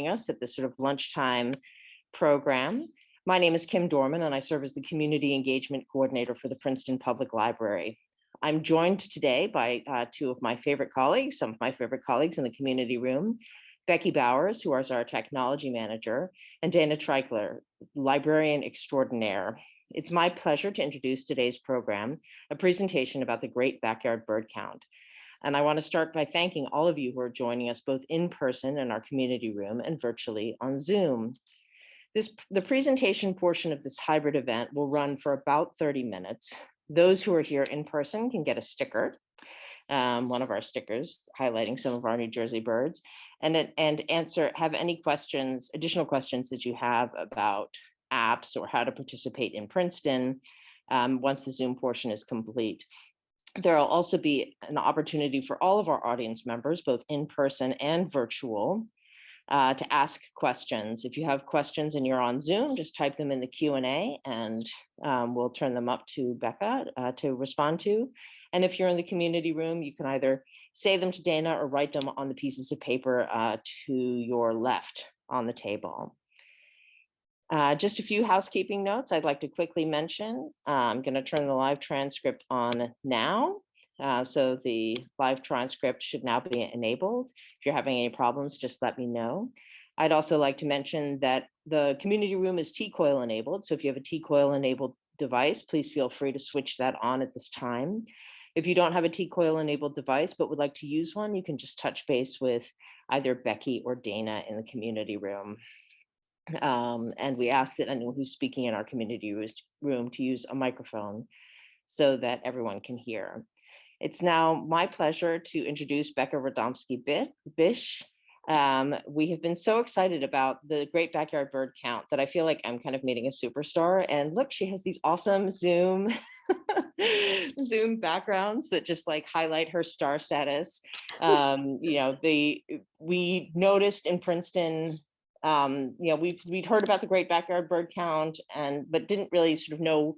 us at this sort of lunchtime program. My name is Kim Dorman, and I serve as the Community Engagement Coordinator for the Princeton Public Library. I'm joined today by two of my favorite colleagues, some of my favorite colleagues in the community room, Becky Bowers, who is our technology manager, and Dana Treichler, librarian extraordinaire. It's my pleasure to introduce today's program, a presentation about the Great Backyard Bird Count. And I want to start by thanking all of you who are joining us both in person in our community room and virtually on Zoom. The presentation portion of this hybrid event will run for about 30 minutes. Those who are here in person can get a sticker, one of our stickers highlighting some of our New Jersey birds, and have any questions, additional questions that you have about apps or how to participate in Princeton once the Zoom portion is complete. There will also be an opportunity for all of our audience members, both in person and virtual, to ask questions. If you have questions and you're on Zoom, just type them in the Q&A and we'll turn them up to Becca to respond to. And if you're in the community room, you can either say them to Dana or write them on the pieces of paper to your left on the table. Just a few housekeeping notes I'd like to quickly mention. I'm going to turn the live transcript on now. So the live transcript should now be enabled. If you're having any problems, just let me know. I'd also like to mention that the community room is T-coil enabled. So if you have a T-coil enabled device, please feel free to switch that on at this time. If you don't have a T-coil enabled device but would like to use one, you can just touch base with either Becky or Dana in the community room. And we ask that anyone who's speaking in our community room to use a microphone so that everyone can hear. It's now my pleasure to introduce Becca Rodomsky Bish. We have been so excited about the Great Backyard Bird Count that I feel like I'm kind of meeting a superstar. And look, she has these awesome Zoom backgrounds that just like highlight her star status. We noticed in Princeton, we'd heard about the Great Backyard Bird Count but didn't really sort of know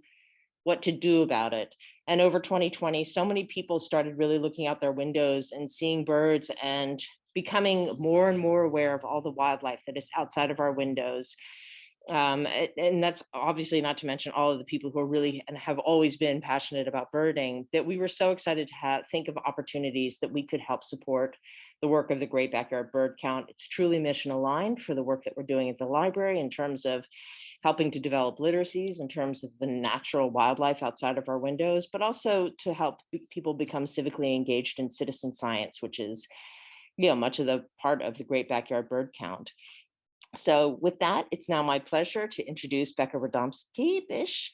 what to do about it. And over 2020, so many people started really looking out their windows and seeing birds and becoming more and more aware of all the wildlife that is outside of our windows. And that's obviously not to mention all of the people who are really and have always been passionate about birding, that we were so excited to think of opportunities that we could help support the work of the Great Backyard Bird Count. It's truly mission aligned for the work that we're doing at the library in terms of helping to develop literacies, in terms of the natural wildlife outside of our windows, but also to help people become civically engaged in citizen science, which is much of the part of the Great Backyard Bird Count. So with that, it's now my pleasure to introduce Becca Rodomsky Bish.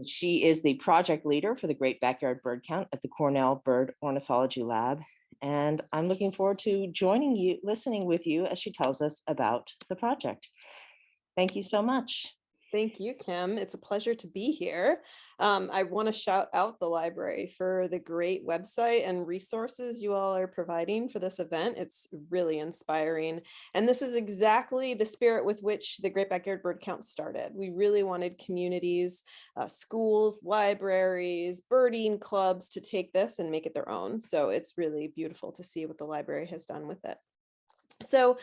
She is the project leader for the Great Backyard Bird Count at the Cornell Bird Ornithology Lab. And I'm looking forward to joining you, listening with you as she tells us about the project. Thank you so much. Thank you, Kim. It's a pleasure to be here. I want to shout out the library for the great website and resources you all are providing for this event. It's really inspiring. And this is exactly the spirit with which the Great Backyard Bird Count started. We really wanted communities, schools, libraries, birding clubs to take this and make it their own. So it's really beautiful to see what the library has done with it. So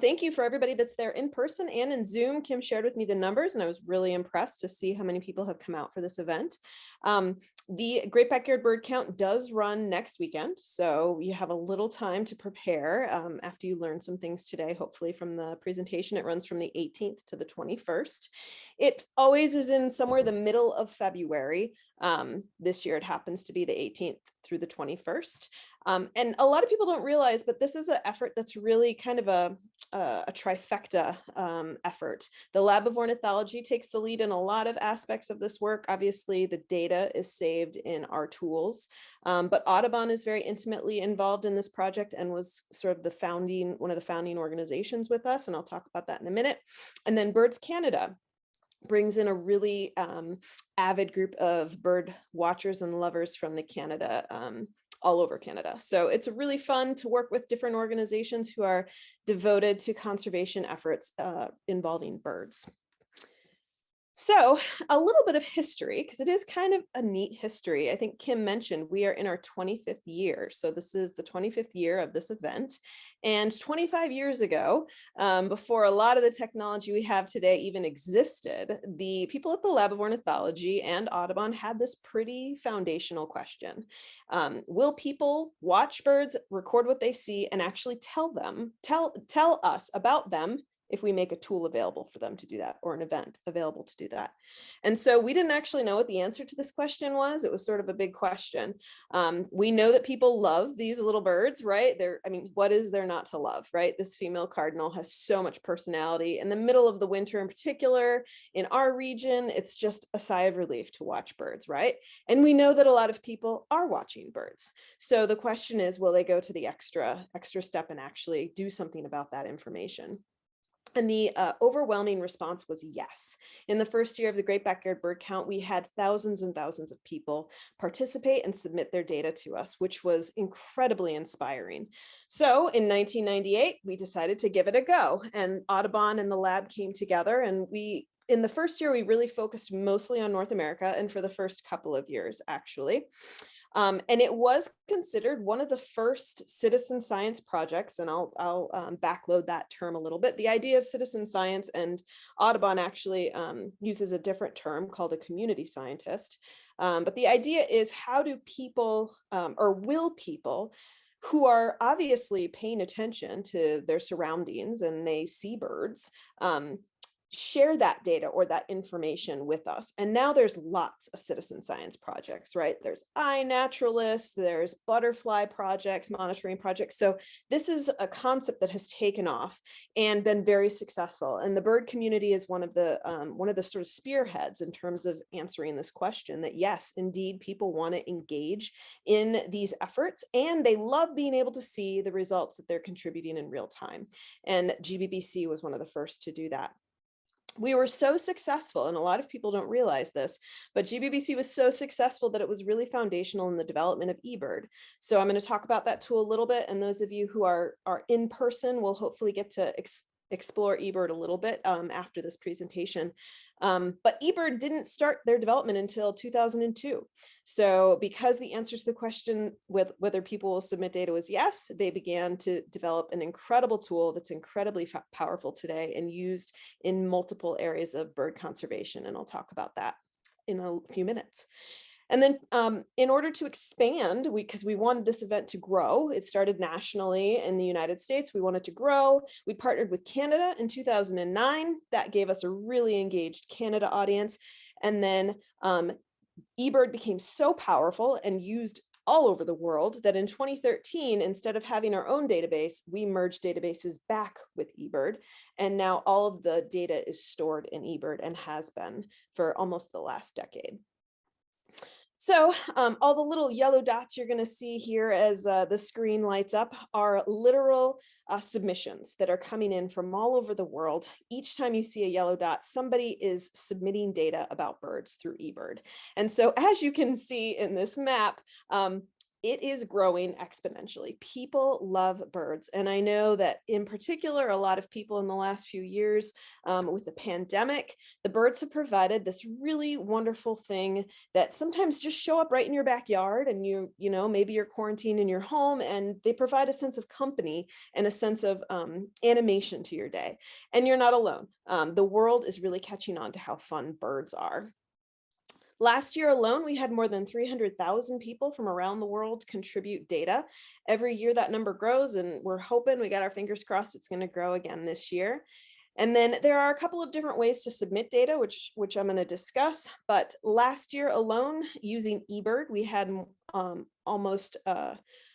thank you for everybody that's there in person and in Zoom. Kim shared with me the numbers and I was really impressed to see how many people have come out for this event. The Great Backyard Bird Count does run next weekend, so you have a little time to prepare after you learn some things today, hopefully from the presentation. It runs from the 18th to the 21st. It always is in somewhere the middle of February. This year it happens to be the 18th through the 21st. And a lot of people don't realize, but this is an effort that's really kind of a trifecta effort. The Lab of Ornithology takes the lead in a lot of aspects of this work. Obviously, the data is saved in our tools, but Audubon is very intimately involved in this project and was sort of one of the founding organizations with us, and I'll talk about that in a minute. And then Birds Canada brings in a really avid group of bird watchers and lovers from the Canada, all over Canada. So it's really fun to work with different organizations who are devoted to conservation efforts involving birds. So a little bit of history, because it is kind of a neat history. I think Kim mentioned we are in our 25th year. So this is the 25th year of this event. And 25 years ago, before a lot of the technology we have today even existed, the people at the Lab of Ornithology and Audubon had this pretty foundational question. Will people watch birds, record what they see, and actually tell us about them if we make a tool available for them to do that, or an event available to do that? And so we didn't actually know what the answer to this question was. It was sort of a big question. We know that people love these little birds, right? I mean, what is there not to love, right? This female cardinal has so much personality. In the middle of the winter in particular, in our region, it's just a sigh of relief to watch birds, right? And we know that a lot of people are watching birds. So the question is, will they go to the extra step and actually do something about that information? And the overwhelming response was yes. In the first year of the Great Backyard Bird Count, we had thousands and thousands of people participate and submit their data to us, which was incredibly inspiring. So in 1998, we decided to give it a go, and Audubon and the lab came together, and in the first year, we really focused mostly on North America, and for the first couple of years, actually. And it was considered one of the first citizen science projects, and I'll backload that term a little bit. The idea of citizen science, and Audubon actually uses a different term called a community scientist. But the idea is, how do people, or will people, who are obviously paying attention to their surroundings and they see birds, share that data or that information with us? And now there's lots of citizen science projects, right? There's iNaturalist, there's butterfly projects, monitoring projects. So this is a concept that has taken off and been very successful. And the bird community is one of the sort of spearheads in terms of answering this question, that yes, indeed, people want to engage in these efforts, and they love being able to see the results that they're contributing in real time. And GBBC was one of the first to do that. We were so successful, and a lot of people don't realize this, but GBBC was so successful that it was really foundational in the development of Ebird. So I'm going to talk about that tool a little bit, and those of you who are in person will hopefully get to explore Ebird a little bit after this presentation. But Ebird didn't start their development until 2002. So because the answer to the question with whether people will submit data was yes, they began to develop an incredible tool that's incredibly powerful today and used in multiple areas of bird conservation. And I'll talk about that in a few minutes. And then in order to expand, because we wanted this event to grow, it started nationally in the United States. We wanted to grow. We partnered with Canada in 2009. That gave us a really engaged Canada audience. And then Ebird became so powerful and used all over the world that in 2013, instead of having our own database, we merged databases back with Ebird. And now all of the data is stored in Ebird and has been for almost the last decade. So all the little yellow dots you're going to see here as the screen lights up are literal submissions that are coming in from all over the world. Each time you see a yellow dot, somebody is submitting data about birds through Ebird. And so as you can see in this map, it is growing exponentially. People love birds. And I know that in particular, a lot of people in the last few years with the pandemic, the birds have provided this really wonderful thing that sometimes just show up right in your backyard, and you know, maybe you're quarantined in your home, and they provide a sense of company and a sense of animation to your day. And you're not alone. The world is really catching on to how fun birds are. Last year alone, we had more than 300,000 people from around the world contribute data. Every year that number grows, and we're hoping, we got our fingers crossed, it's going to grow again this year. And then there are a couple of different ways to submit data, which I'm going to discuss. But last year alone, using Ebird, we had almost,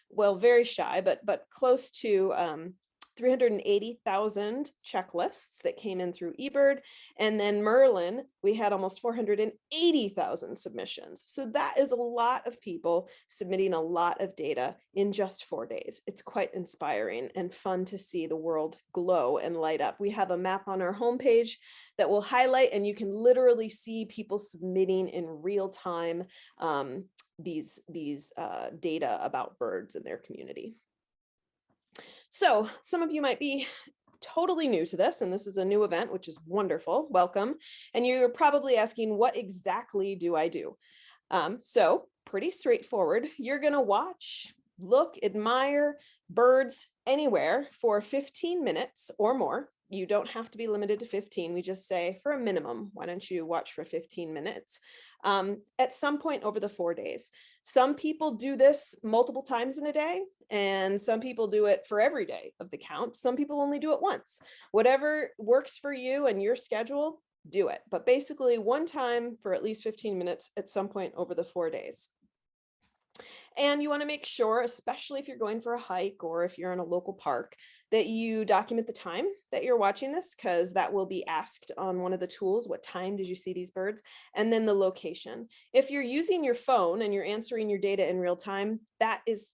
well, very shy, but close to 380,000 checklists that came in through Ebird. And then Merlin, we had almost 480,000 submissions. So that is a lot of people submitting a lot of data in just 4 days. It's quite inspiring and fun to see the world glow and light up. We have a map on our homepage that will highlight, and you can literally see people submitting in real time these data about birds in their community. So some of you might be totally new to this, and this is a new event, which is wonderful. Welcome. And you're probably asking, what exactly do I do? So pretty straightforward. You're going to watch, look, admire birds anywhere for 15 minutes or more. You don't have to be limited to 15. We just say for a minimum, why don't you watch for 15 minutes at some point over the 4 days. Some people do this multiple times in a day, and some people do it for every day of the count. Some people only do it once. Whatever works for you and your schedule, do it. But basically one time for at least 15 minutes at some point over the 4 days. And you want to make sure, especially if you're going for a hike or if you're in a local park, that you document the time that you're watching this, because that will be asked on one of the tools. What time did you see these birds? And then the location. If you're using your phone and you're answering your data in real time, that is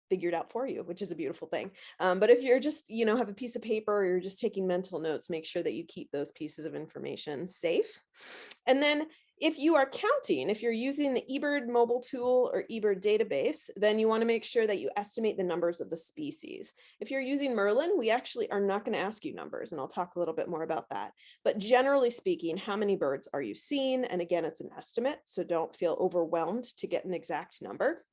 figured out for you, which is a beautiful thing. But if you're just, have a piece of paper or you're just taking mental notes, make sure that you keep those pieces of information safe. And then if you are counting, if you're using the Ebird mobile tool or Ebird database, then you want to make sure that you estimate the numbers of the species. If you're using Merlin, we actually are not going to ask you numbers, and I'll talk a little bit more about that. But generally speaking, how many birds are you seeing? And again, it's an estimate, so don't feel overwhelmed to get an exact number.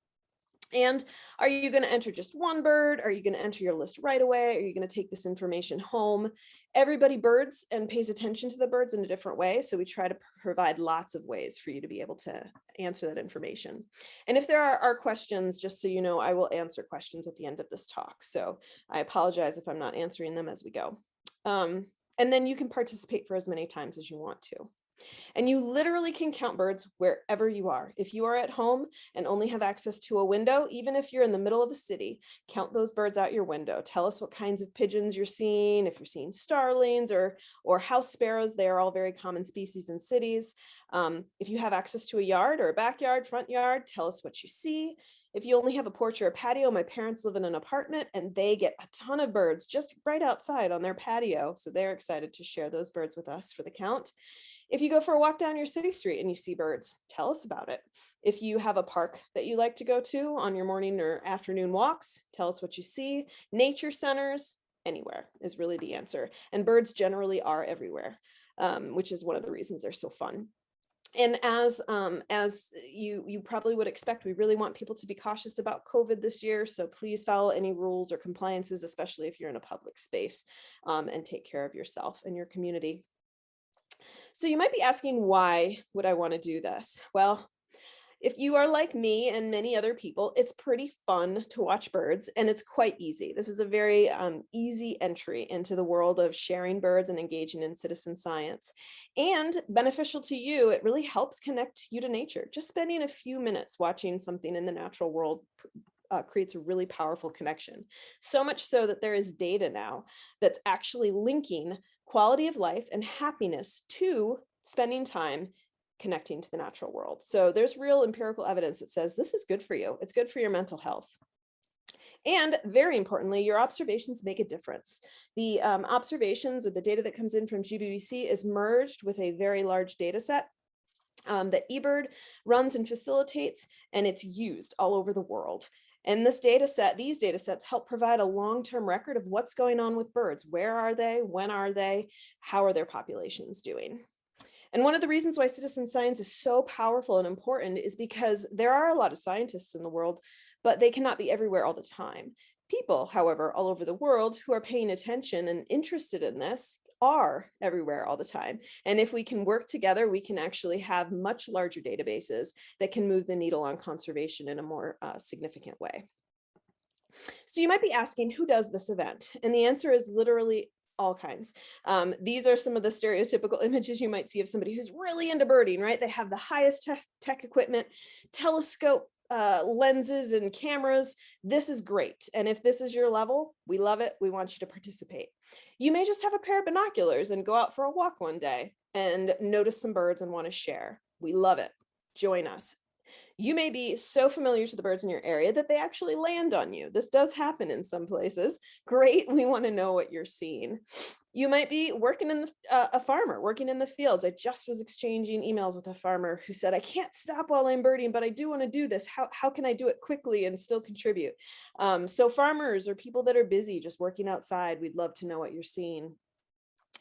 And are you going to enter just one bird? Are you going to enter your list right away? Are you going to take this information home? Everybody birds and pays attention to the birds in a different way. So we try to provide lots of ways for you to be able to answer that information. And if there are questions, just so you know, I will answer questions at the end of this talk. So I apologize if I'm not answering them as we go. And then you can participate for as many times as you want to. And you literally can count birds wherever you are. If you are at home and only have access to a window, even if you're in the middle of a city, count those birds out your window. Tell us what kinds of pigeons you're seeing, if you're seeing starlings or house sparrows. They are all very common species in cities. If you have access to a yard or a backyard, front yard, tell us what you see. If you only have a porch or a patio, my parents live in an apartment and they get a ton of birds just right outside on their patio. So they're excited to share those birds with us for the count. If you go for a walk down your city street and you see birds, tell us about it. If you have a park that you like to go to on your morning or afternoon walks, tell us what you see. Nature centers, anywhere is really the answer. And birds generally are everywhere, which is one of the reasons they're so fun. And as you probably would expect, we really want people to be cautious about COVID this year. So please follow any rules or compliances, especially if you're in a public space, and take care of yourself and your community. So you might be asking, why would I want to do this? Well, if you are like me and many other people, it's pretty fun to watch birds, and it's quite easy. This is a very easy entry into the world of sharing birds and engaging in citizen science. And beneficial to you, it really helps connect you to nature. Just spending a few minutes watching something in the natural world creates a really powerful connection. So much so that there is data now that's actually linking quality of life and happiness to spending time connecting to the natural world. So there's real empirical evidence that says this is good for you. It's good for your mental health. And very importantly, your observations make a difference. The observations or the data that comes in from GBBC is merged with a very large data set that Ebird runs and facilitates, and it's used all over the world. And these data sets help provide a long-term record of what's going on with birds. Where are they? When are they? How are their populations doing? And one of the reasons why citizen science is so powerful and important is because there are a lot of scientists in the world, but they cannot be everywhere all the time. People, however, all over the world who are paying attention and interested in this are everywhere all the time. And if we can work together, we can actually have much larger databases that can move the needle on conservation in a more significant way. So you might be asking, who does this event? And the answer is literally all kinds. These are some of the stereotypical images you might see of somebody who's really into birding, right? They have the highest tech equipment, telescope lenses and cameras. This is great. And if this is your level, we love it. We want you to participate. You may just have a pair of binoculars and go out for a walk one day and notice some birds and want to share. We love it. Join us. You may be so familiar to the birds in your area that they actually land on you. This does happen in some places. Great, we want to know what you're seeing. You might be working in a farmer working in the fields. I just was exchanging emails with a farmer who said, I can't stop while I'm birding, but I do want to do this. How can I do it quickly and still contribute? So farmers or people that are busy just working outside, we'd love to know what you're seeing.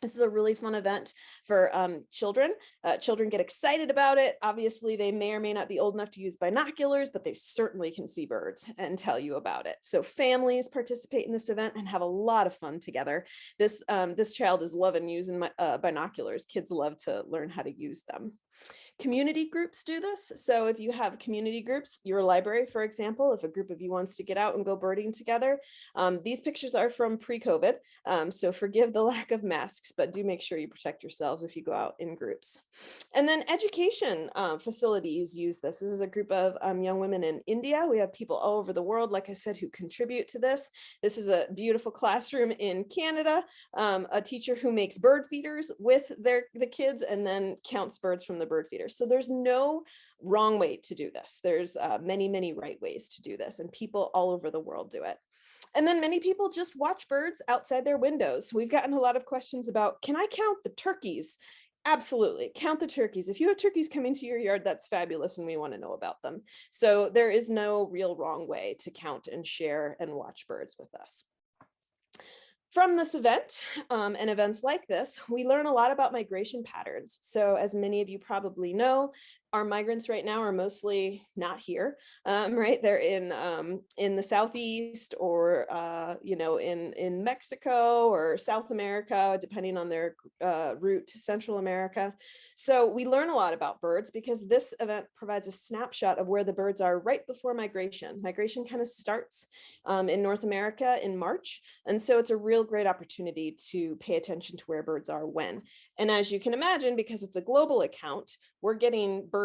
This is a really fun event for children. Children get excited about it. Obviously, they may or may not be old enough to use binoculars, but they certainly can see birds and tell you about it. So families participate in this event and have a lot of fun together. This child is loving using binoculars. Kids love to learn how to use them. Community groups do this. So if you have community groups, your library, for example, if a group of you wants to get out and go birding together, these pictures are from pre-COVID. So forgive the lack of masks, but do make sure you protect yourselves if you go out in groups. And then education facilities use this. This is a group of young women in India. We have people all over the world, like I said, who contribute to this. This is a beautiful classroom in Canada, a teacher who makes bird feeders with the kids and then counts birds from the bird feeder. So there's no wrong way to do this. There's many, many right ways to do this, and people all over the world do it. And then many people just watch birds outside their windows. We've gotten a lot of questions about, can I count the turkeys? Absolutely, count the turkeys. If you have turkeys coming to your yard, that's fabulous, and we want to know about them. So there is no real wrong way to count and share and watch birds with us. From this event and events like this, we learn a lot about migration patterns. So as many of you probably know, our migrants right now are mostly not here, right? They're in the Southeast or, in Mexico or South America, depending on their route to Central America. So we learn a lot about birds because this event provides a snapshot of where the birds are right before migration. Migration kind of starts in North America in March. And so it's a real great opportunity to pay attention to where birds are when. And as you can imagine, because it's a global account, we're getting birds,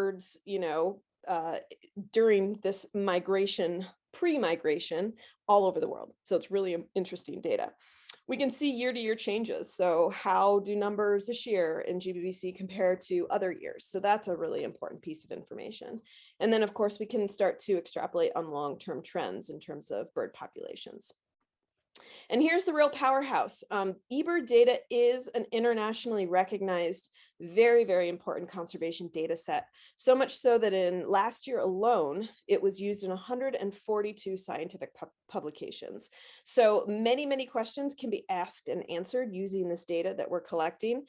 during this migration, pre-migration, all over the world. So it's really interesting data. We can see year-to-year changes. So how do numbers this year in GBBC compare to other years? So that's a really important piece of information. And then, of course, we can start to extrapolate on long-term trends in terms of bird populations. And here's the real powerhouse. Ebird data is an internationally recognized, very, very important conservation data set. So much so that in last year alone, it was used in 142 scientific publications. So many, many questions can be asked and answered using this data that we're collecting.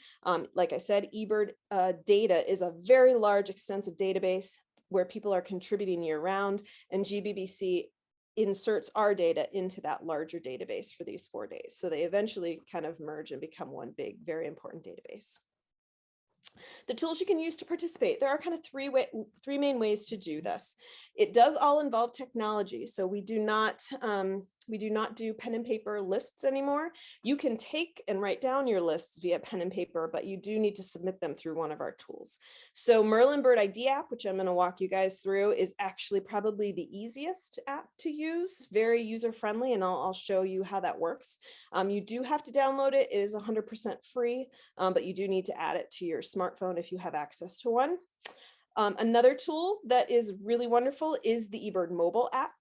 Like I said, Ebird data is a very large, extensive database where people are contributing year round, and GBBC inserts our data into that larger database for these 4 days. So they eventually kind of merge and become one big, very important database. The tools you can use to participate, there are kind of three main ways to do this. It does all involve technology. So we do not do pen and paper lists anymore. You can take and write down your lists via pen and paper, but you do need to submit them through one of our tools. So Merlin Bird ID app, which I'm going to walk you guys through, is actually probably the easiest app to use, very user-friendly, and I'll show you how that works. You do have to download it. It is 100% free, but you do need to add it to your smartphone if you have access to one. Another tool that is really wonderful is the Ebird mobile app.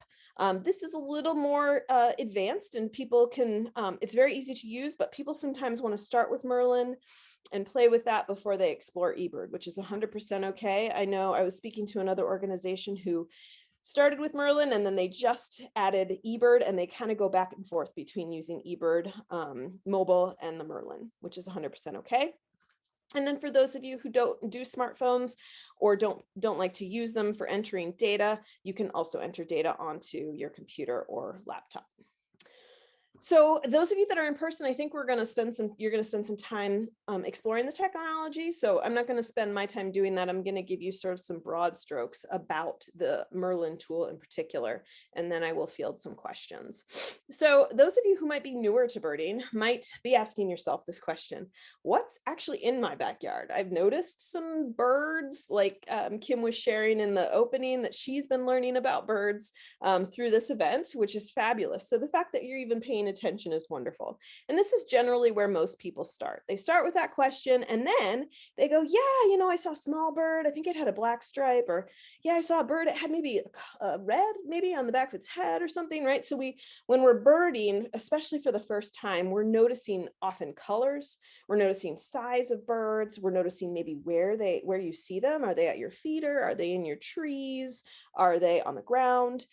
This is a little more advanced, and people can, it's very easy to use, but people sometimes want to start with Merlin and play with that before they explore Ebird, which is 100% okay. I know I was speaking to another organization who started with Merlin and then they just added Ebird, and they kind of go back and forth between using Ebird mobile and the Merlin, which is 100% okay. And then for those of you who don't do smartphones or don't like to use them for entering data, you can also enter data onto your computer or laptop. So those of you that are in person, I think you're going to spend some time exploring the technology. So I'm not going to spend my time doing that. I'm going to give you sort of some broad strokes about the Merlin tool in particular, and then I will field some questions. So those of you who might be newer to birding might be asking yourself this question: what's actually in my backyard? I've noticed some birds, like Kim was sharing in the opening that she's been learning about birds through this event, which is fabulous. So the fact that you're even paying paying attention is wonderful. And this is generally where most people start. They start with that question and then they go, yeah, I saw a small bird. I think it had a black stripe, or yeah, I saw a bird. It had maybe a red, maybe on the back of its head or something, right? So when we're birding, especially for the first time, we're noticing often colors, we're noticing size of birds, we're noticing maybe where you see them. Are they at your feeder? Are they in your trees? Are they on the ground?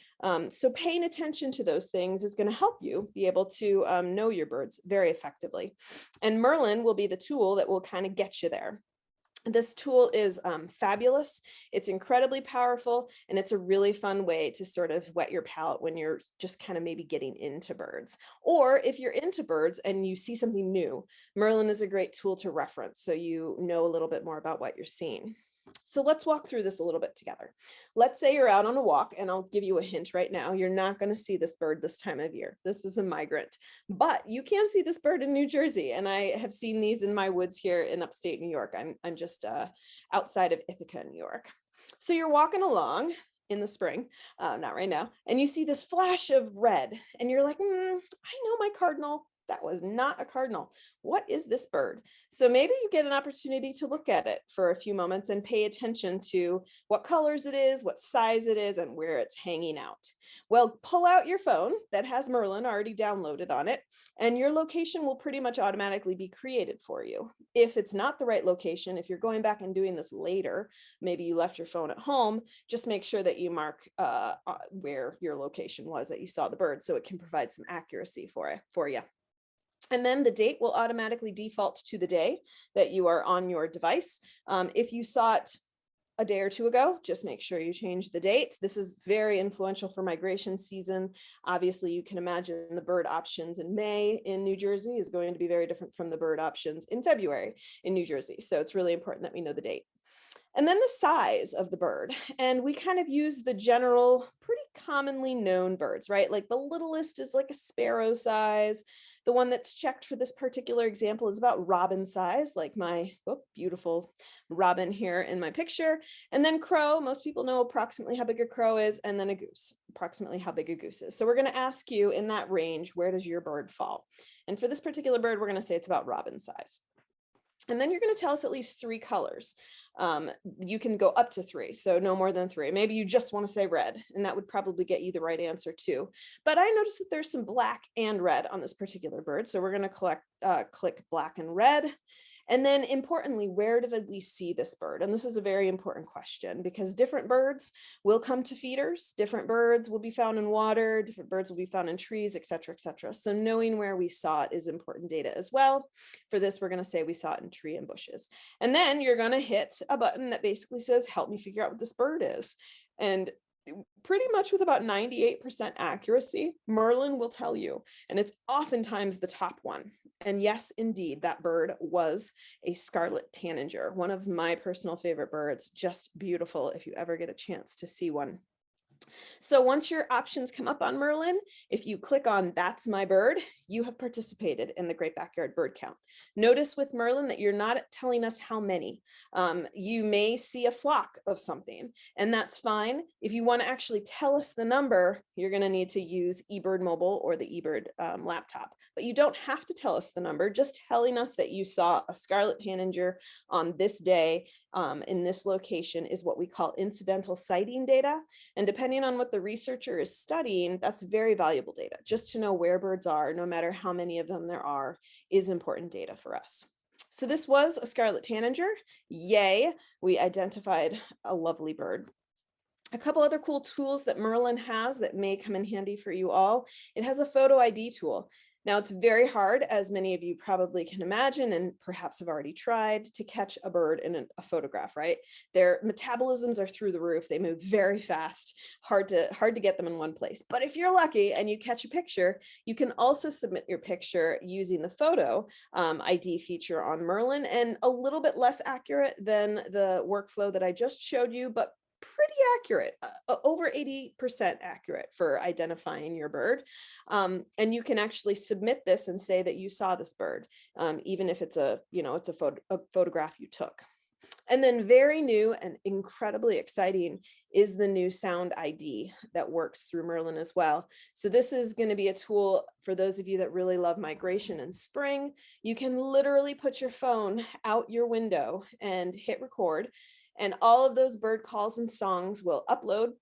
So paying attention to those things is going to help you be able to know your birds very effectively. And Merlin will be the tool that will kind of get you there. This tool is fabulous. It's incredibly powerful, and it's a really fun way to sort of whet your palate when you're just kind of maybe getting into birds. Or if you're into birds and you see something new, Merlin is a great tool to reference so you know a little bit more about what you're seeing. So let's walk through this a little bit together. Let's say you're out on a walk, and I'll give you a hint right now. You're not going to see this bird this time of year. This is a migrant, but you can see this bird in New Jersey. And I have seen these in my woods here in upstate New York. I'm just outside of Ithaca, New York. So you're walking along in the spring, not right now, and you see this flash of red, and you're like, I know my cardinal. That was not a cardinal. What is this bird? So maybe you get an opportunity to look at it for a few moments and pay attention to what colors it is, what size it is, and where it's hanging out. Well, pull out your phone that has Merlin already downloaded on it, and your location will pretty much automatically be created for you. If it's not the right location, if you're going back and doing this later, maybe you left your phone at home, just make sure that you mark where your location was that you saw the bird, so it can provide some accuracy for you. And then the date will automatically default to the day that you are on your device. If you saw it a day or two ago, just make sure you change the date. This is very influential for migration season. Obviously, you can imagine the bird options in May in New Jersey is going to be very different from the bird options in February in New Jersey. So it's really important that we know the date. And then the size of the bird. And we kind of use the general, pretty commonly known birds, right? Like the littlest is like a sparrow size. The one that's checked for this particular example is about robin size, like my beautiful robin here in my picture. And then crow, most people know approximately how big a crow is, and then a goose, approximately how big a goose is. So we're going to ask you in that range, where does your bird fall? And for this particular bird, we're going to say it's about robin size. And then you're going to tell us at least 3 colors. You can go up to 3, so no more than 3. Maybe you just want to say red, and that would probably get you the right answer too. But I noticed that there's some black and red on this particular bird, so we're going to click black and red. And then importantly, where did we see this bird? And this is a very important question because different birds will come to feeders, different birds will be found in water, different birds will be found in trees, et cetera, et cetera. So knowing where we saw it is important data as well. For this, we're going to say we saw it in tree and bushes. And then you're going to hit a button that basically says, help me figure out what this bird is. And pretty much with about 98% accuracy, Merlin will tell you, and it's oftentimes the top one. And yes, indeed, that bird was a scarlet tanager, one of my personal favorite birds, just beautiful if you ever get a chance to see one. So once your options come up on Merlin, if you click on that's my bird, you have participated in the Great Backyard Bird Count. Notice with Merlin that you're not telling us how many. You may see a flock of something, and that's fine. If you want to actually tell us the number, you're going to need to use Ebird Mobile or the Ebird laptop. But you don't have to tell us the number. Just telling us that you saw a scarlet tanager on this day in this location is what we call incidental sighting data. And depending on what the researcher is studying, that's very valuable data. Just to know where birds are, no matter how many of them there are, is important data for us. So this was a scarlet tanager. Yay, we identified a lovely bird. A couple other cool tools that Merlin has that may come in handy for you all. It has a photo ID tool. Now, it's very hard, as many of you probably can imagine, and perhaps have already tried, to catch a bird in a photograph, right? Their metabolisms are through the roof. They move very fast, hard to get them in one place. But if you're lucky and you catch a picture, you can also submit your picture using the photo ID feature on Merlin, and a little bit less accurate than the workflow that I just showed you, but pretty accurate, over 80% accurate for identifying your bird. And you can actually submit this and say that you saw this bird, even if it's a photograph you took. And then very new and incredibly exciting is the new Sound ID that works through Merlin as well. So this is going to be a tool for those of you that really love migration in spring. You can literally put your phone out your window and hit record, and all of those bird calls and songs will upload.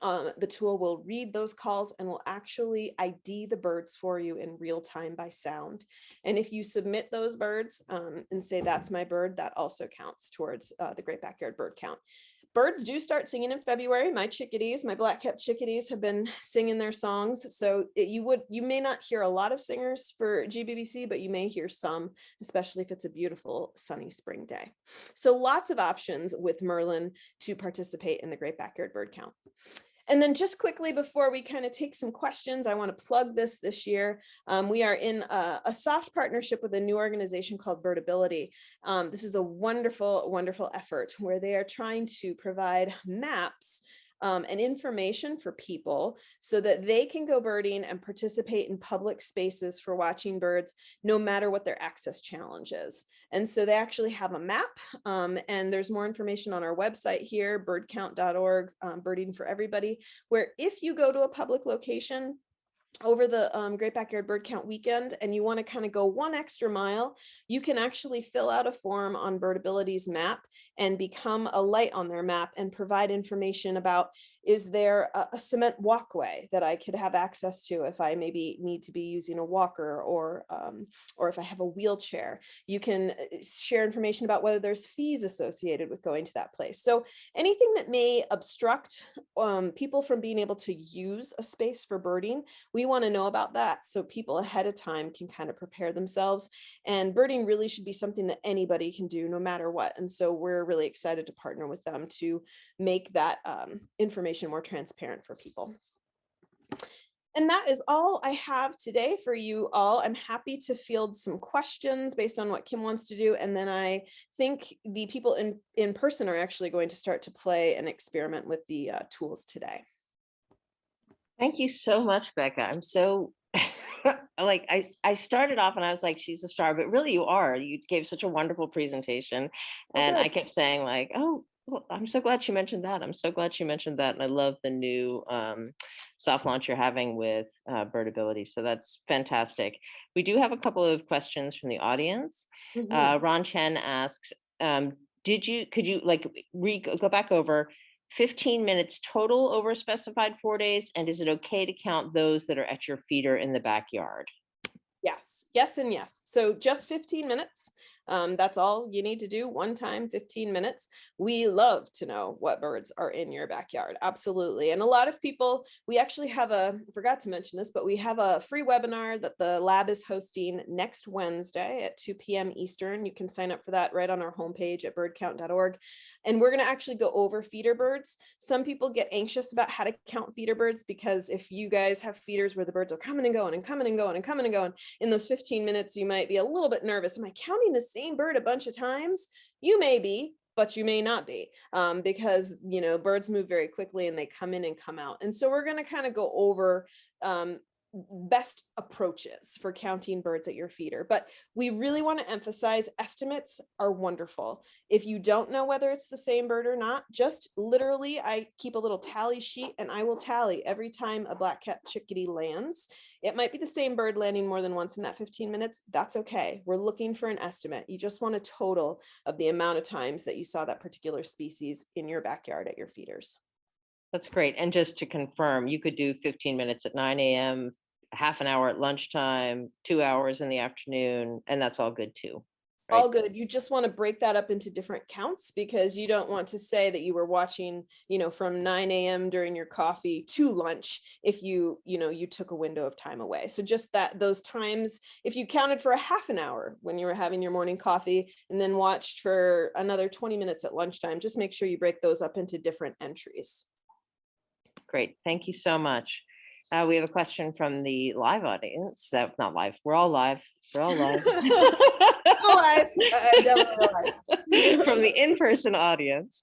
The tool will read those calls and will actually ID the birds for you in real time by sound. And if you submit those birds and say, that's my bird, that also counts towards the Great Backyard Bird Count. Birds do start singing in February. My chickadees, my black-capped chickadees, have been singing their songs. So you may not hear a lot of singers for GBBC, but you may hear some, especially if it's a beautiful sunny spring day. So lots of options with Merlin to participate in the Great Backyard Bird Count. And then just quickly before we kind of take some questions, I want to plug this year. We are in a soft partnership with a new organization called Birdability. This is a wonderful, wonderful effort where they are trying to provide maps and information for people so that they can go birding and participate in public spaces for watching birds, no matter what their access challenge is. And so they actually have a map, and there's more information on our website here, birdcount.org, Birding for Everybody, where if you go to a public location over the Great Backyard Bird Count weekend and you want to kind of go one extra mile, you can actually fill out a form on Birdability's map and become a light on their map and provide information about, is there a cement walkway that I could have access to if I maybe need to be using a walker, or if I have a wheelchair. You can share information about whether there's fees associated with going to that place. So anything that may obstruct people from being able to use a space for birding, we want to know about that so people ahead of time can kind of prepare themselves. And birding really should be something that anybody can do no matter what. And so we're really excited to partner with them to make that information more transparent for people. And that is all I have today for you all. I'm happy to field some questions based on what Kim wants to do. And then I think the people in person are actually going to start to play and experiment with the tools today. Thank you so much, Becca. I'm so like, I started off and I was like, she's a star, but really you are. You gave such a wonderful presentation. And I kept saying like, oh, well, I'm so glad she mentioned that. I'm so glad she mentioned that. And I love the new soft launch you're having with Birdability. So that's fantastic. We do have a couple of questions from the audience. Ron Chen asks, could you like go back over 15 minutes total over a specified 4 days? And is it okay to count those that are at your feeder in the backyard? Yes, yes, and yes. So just 15 minutes. That's all you need to do one time, 15 minutes. We love to know what birds are in your backyard. Absolutely. And a lot of people, we actually have I forgot to mention this, but we have a free webinar that the lab is hosting next Wednesday at 2 p.m. Eastern. You can sign up for that right on our homepage at birdcount.org. And we're going to actually go over feeder birds. Some people get anxious about how to count feeder birds, because if you guys have feeders where the birds are coming and going and coming and going and coming and going, in those 15 minutes, you might be a little bit nervous. Am I counting the same bird a bunch of times? You may be, but you may not be, because, you know, birds move very quickly and they come in and come out. And so we're going to kind of go over best approaches for counting birds at your feeder. But we really want to emphasize estimates are wonderful. If you don't know whether it's the same bird or not, just literally, I keep a little tally sheet and I will tally every time a black-capped chickadee lands. It might be the same bird landing more than once in that 15 minutes. That's okay. We're looking for an estimate. You just want a total of the amount of times that you saw that particular species in your backyard at your feeders. That's great. And just to confirm, you could do 15 minutes at 9 a.m., half an hour at lunchtime, 2 hours in the afternoon, and that's all good too. Right? All good. You just want to break that up into different counts, because you don't want to say that you were watching, you know, from 9 a.m. during your coffee to lunch if you took a window of time away. So just those times, if you counted for a half an hour when you were having your morning coffee and then watched for another 20 minutes at lunchtime, just make sure you break those up into different entries. Great. Thank you so much. We have a question from the live audience. Not live. We're all live. We're all live. Live. From the in-person audience.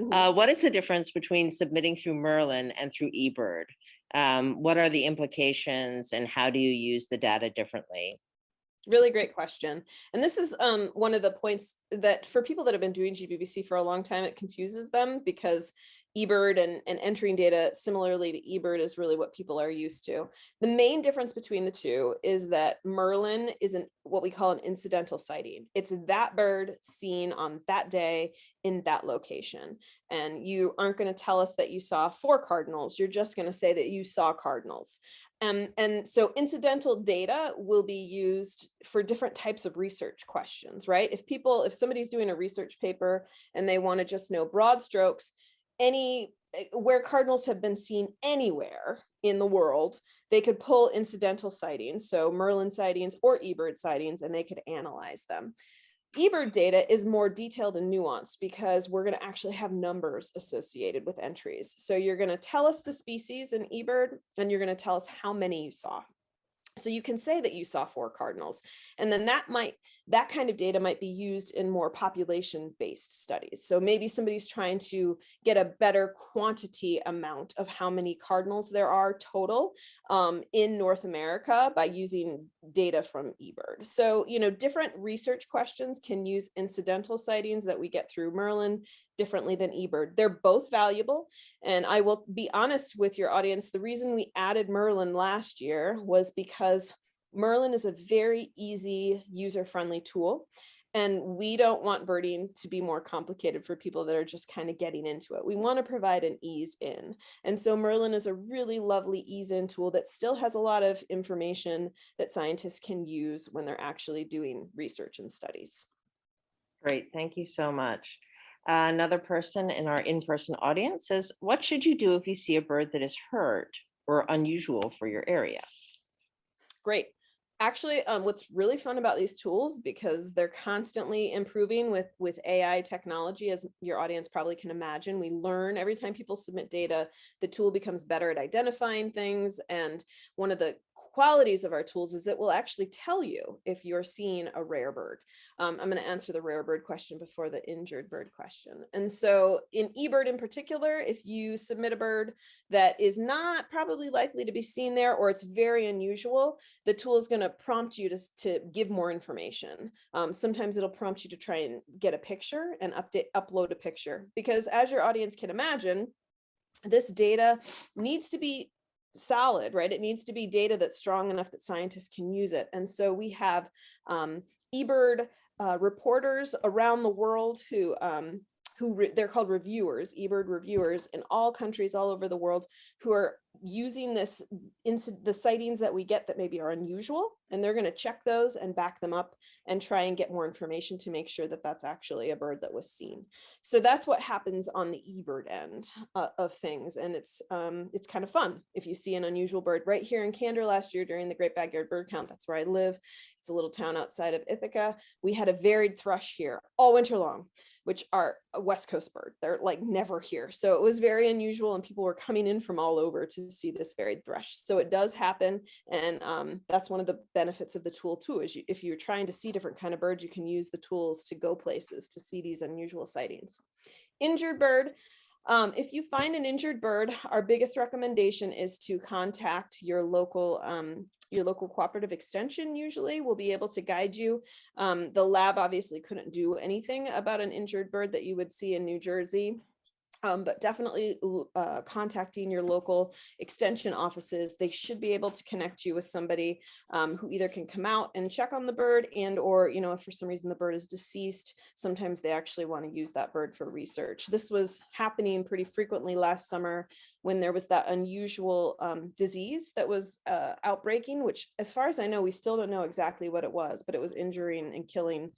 What is the difference between submitting through Merlin and through Ebird? What are the implications and how do you use the data differently? Really great question. And this is one of the points that for people that have been doing GBBC for a long time, it confuses them because Ebird and entering data similarly to Ebird is really what people are used to. The main difference between the two is that Merlin is what we call an incidental sighting. It's that bird seen on that day in that location. And you aren't going to tell us that you saw 4 cardinals. You're just going to say that you saw cardinals. And so incidental data will be used for different types of research questions, right? If somebody's doing a research paper and they want to just know broad strokes, where cardinals have been seen anywhere in the world, they could pull incidental sightings, so Merlin sightings or Ebird sightings, and they could analyze them. Ebird data is more detailed and nuanced because we're going to actually have numbers associated with entries. So you're going to tell us the species in Ebird, and you're going to tell us how many you saw. So you can say that you saw 4 cardinals, and then that kind of data might be used in more population-based studies. So maybe somebody's trying to get a better quantity amount of how many cardinals there are total in North America by using data from Ebird. So, different research questions can use incidental sightings that we get through Merlin differently than Ebird. They're both valuable. And I will be honest with your audience, the reason we added Merlin last year was because Merlin is a very easy, user-friendly tool. And we don't want birding to be more complicated for people that are just kind of getting into it. We want to provide an ease in. And so Merlin is a really lovely ease in tool that still has a lot of information that scientists can use when they're actually doing research and studies. Great, thank you so much. Another person in our in-person audience says, what should you do if you see a bird that is hurt or unusual for your area? Great. Actually, what's really fun about these tools, because they're constantly improving with AI technology, as your audience probably can imagine, we learn every time people submit data, the tool becomes better at identifying things. And one of the qualities of our tools is it will actually tell you if you're seeing a rare bird. I'm going to answer the rare bird question before the injured bird question. And so in Ebird in particular, if you submit a bird that is not probably likely to be seen there, or it's very unusual, the tool is going to prompt you to give more information. Sometimes it'll prompt you to try and get a picture and upload a picture, because as your audience can imagine, this data needs to be solid, right? It needs to be data that's strong enough that scientists can use it. And so we have Ebird reporters around the world who they're called reviewers, Ebird reviewers in all countries all over the world, who are using the sightings that we get that maybe are unusual, and they're going to check those and back them up and try and get more information to make sure that that's actually a bird that was seen. So that's what happens on the Ebird end of things, and it's kind of fun if you see an unusual bird. Right here in Candor last year during the Great Backyard Bird Count, that's where I live. It's a little town outside of Ithaca. We had a varied thrush here all winter long, which are a West Coast bird. They're like never here. So it was very unusual, and people were coming in from all over to see this varied thrush. So it does happen. And that's one of the benefits of the tool too, is if you're trying to see different kind of birds, you can use the tools to go places to see these unusual sightings. Injured bird. If you find an injured bird, our biggest recommendation is to contact your local cooperative extension. Usually will be able to guide you. The lab obviously couldn't do anything about an injured bird that you would see in New Jersey. But definitely contacting your local extension offices. They should be able to connect you with somebody who either can come out and check on the bird, and or, if for some reason the bird is deceased, sometimes they actually want to use that bird for research. This was happening pretty frequently last summer when there was that unusual disease that was outbreaking, which as far as I know, we still don't know exactly what it was, but it was injuring and killing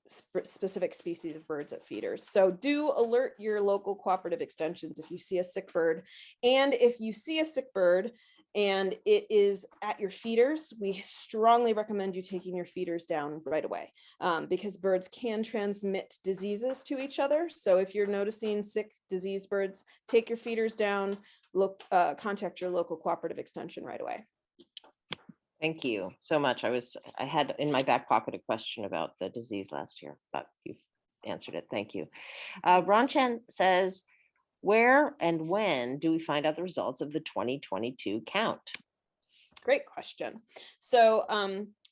specific species of birds at feeders. So do alert your local cooperative extensions if you see a sick bird. And if you see a sick bird and it is at your feeders, we strongly recommend you taking your feeders down right away, because birds can transmit diseases to each other. So if you're noticing sick, diseased birds, take your feeders down, contact your local cooperative extension right away. Thank you so much. I had in my back pocket a question about the disease last year, but you've answered it. Thank you. Ron Chen says, where and when do we find out the results of the 2022 count? Great question. So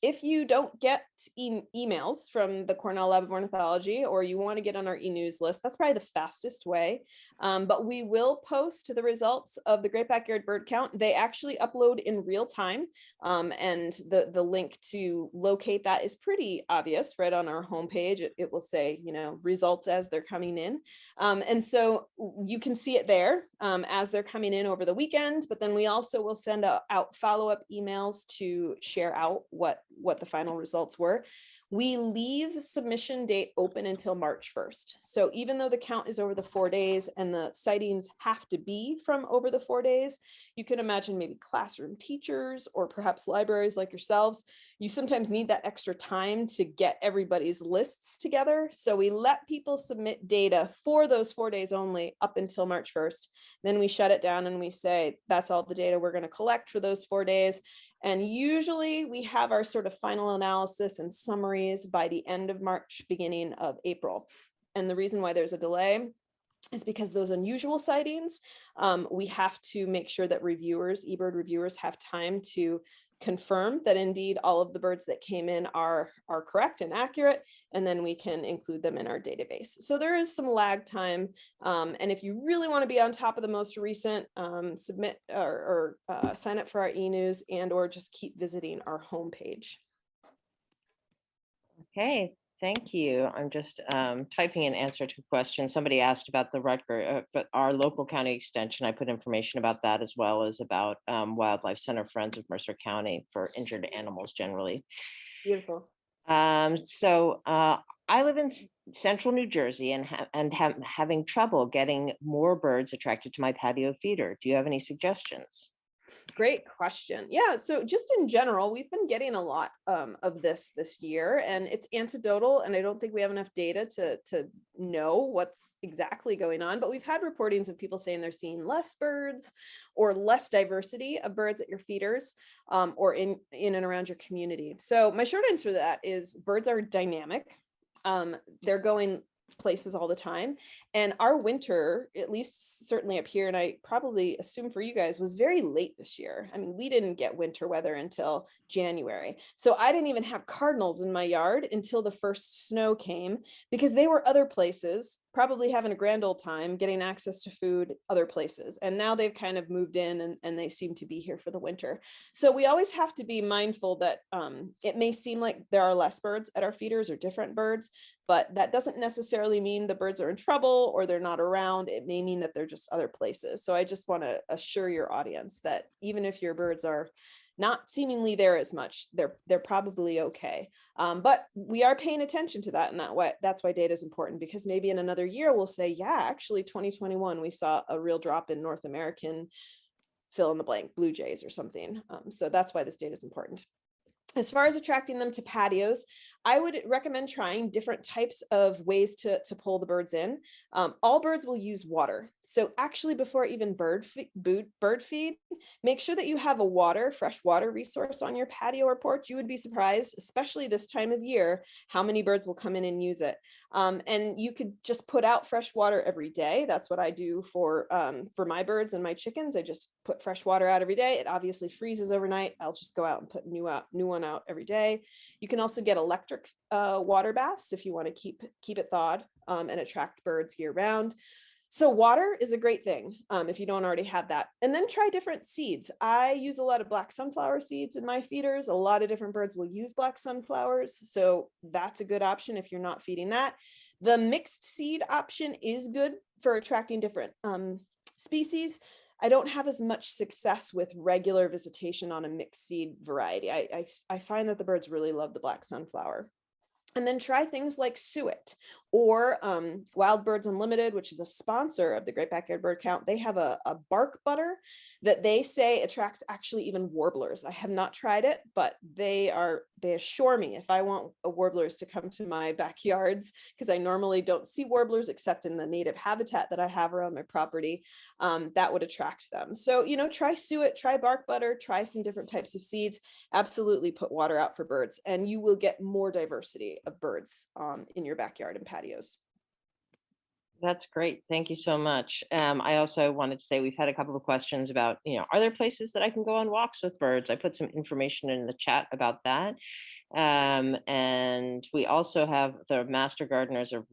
If you don't get emails from the Cornell Lab of Ornithology, or you want to get on our e-news list, that's probably the fastest way. But we will post the results of the Great Backyard Bird Count. They actually upload in real time. And the link to locate that is pretty obvious right on our homepage. It will say, results as they're coming in. And so you can see it there as they're coming in over the weekend, but then we also will send out follow-up emails to share out what the final results were. We leave submission date open until March 1st. So even though the count is over the 4 days and the sightings have to be from over the 4 days, you can imagine maybe classroom teachers or perhaps libraries like yourselves, you sometimes need that extra time to get everybody's lists together. So we let people submit data for those 4 days only up until March 1st. Then we shut it down and we say, that's all the data we're going to collect for those 4 days. And usually we have our sort of final analysis and summaries by the end of March, beginning of April. And the reason why there's a delay is because those unusual sightings, we have to make sure that Ebird reviewers have time to confirm that indeed all of the birds that came in are correct and accurate, and then we can include them in our database. So there is some lag time. And if you really want to be on top of the most recent, submit or sign up for our e-news or just keep visiting our homepage. Okay, thank you. I'm just typing an answer to a question. Somebody asked about the Rutgers, but our local county extension. I put information about that as well as about Wildlife Center Friends of Mercer County for injured animals generally. Beautiful. I live in central New Jersey and having trouble getting more birds attracted to my patio feeder. Do you have any suggestions? Great question. Yeah, so just in general, we've been getting a lot of this year, and it's anecdotal, and I don't think we have enough data to know what's exactly going on, but we've had reportings of people saying they're seeing less birds or less diversity of birds at your feeders or in and around your community. So my short answer to that is birds are dynamic. They're going places all the time, and our winter, at least certainly up here, and I probably assume for you guys, was very late this year. I mean, we didn't get winter weather until January, so I didn't even have cardinals in my yard until the first snow came, because they were other places, probably having a grand old time getting access to food other places, and now they've kind of moved in and they seem to be here for the winter. So we always have to be mindful that it may seem like there are less birds at our feeders or different birds, but that doesn't necessarily mean the birds are in trouble or they're not around. It may mean that they're just other places. So I just want to assure your audience that even if your birds are not seemingly there as much, they're probably okay. But we are paying attention to that in that way. That's why data is important, because maybe in another year we'll say, yeah, actually 2021, we saw a real drop in North American fill in the blank blue jays or something. So that's why this data is important. As far as attracting them to patios, I would recommend trying different types of ways to pull the birds in. All birds will use water. So actually, before even bird feed, make sure that you have a fresh water resource on your patio or porch. You would be surprised, especially this time of year, how many birds will come in and use it. And you could just put out fresh water every day. That's what I do for my birds and my chickens. I just put fresh water out every day. It obviously freezes overnight. I'll just go out and put new one out every day. You can also get electric water baths if you want to keep it thawed and attract birds year round. So water is a great thing if you don't already have that. And then try different seeds. I use a lot of black sunflower seeds in my feeders. A lot of different birds will use black sunflowers. So that's a good option if you're not feeding that. The mixed seed option is good for attracting different species. I don't have as much success with regular visitation on a mixed seed variety. I find that the birds really love the black sunflower. And then try things like suet or Wild Birds Unlimited, which is a sponsor of the Great Backyard Bird Count. They have a bark butter that they say attracts actually even warblers. I have not tried it, but they assure me if I want warblers to come to my backyards, because I normally don't see warblers except in the native habitat that I have around my property, that would attract them. So, try suet, try bark butter, try some different types of seeds. Absolutely put water out for birds, and you will get more diversity of birds in your backyard and patios. That's great. Thank you so much. I also wanted to say we've had a couple of questions about, are there places that I can go on walks with birds? I put some information in the chat about that. And we also have the Master Gardeners of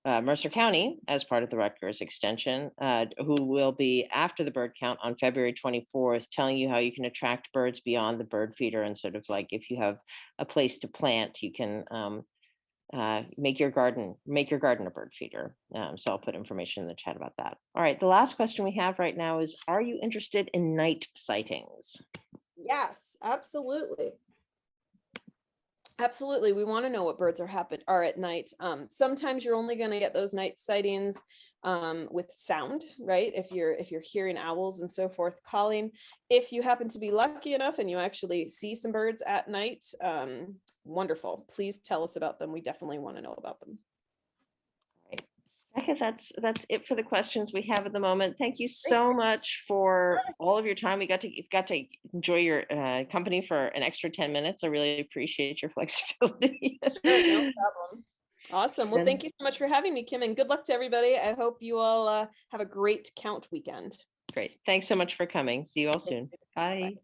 Mercer County as part of the Rutgers extension, who will be after the bird count on February 24th, telling you how you can attract birds beyond the bird feeder, and sort of like if you have a place to plant, you can make your garden a bird feeder. So I'll put information in the chat about that. All right, the last question we have right now is, are you interested in night sightings? Yes, absolutely. Absolutely. We want to know what birds are at night. Sometimes you're only going to get those night sightings with sound, right? If you're hearing owls and so forth calling. If you happen to be lucky enough and you actually see some birds at night, wonderful. Please tell us about them. We definitely want to know about them. Becca, that's it for the questions we have at the moment. Thank you so much for all of your time. We got to enjoy your company for an extra 10 minutes. I really appreciate your flexibility. Sure, no problem. Awesome. Well, thank you so much for having me, Kim, and good luck to everybody. I hope you all have a great count weekend. Great. Thanks so much for coming. See you all soon. Bye.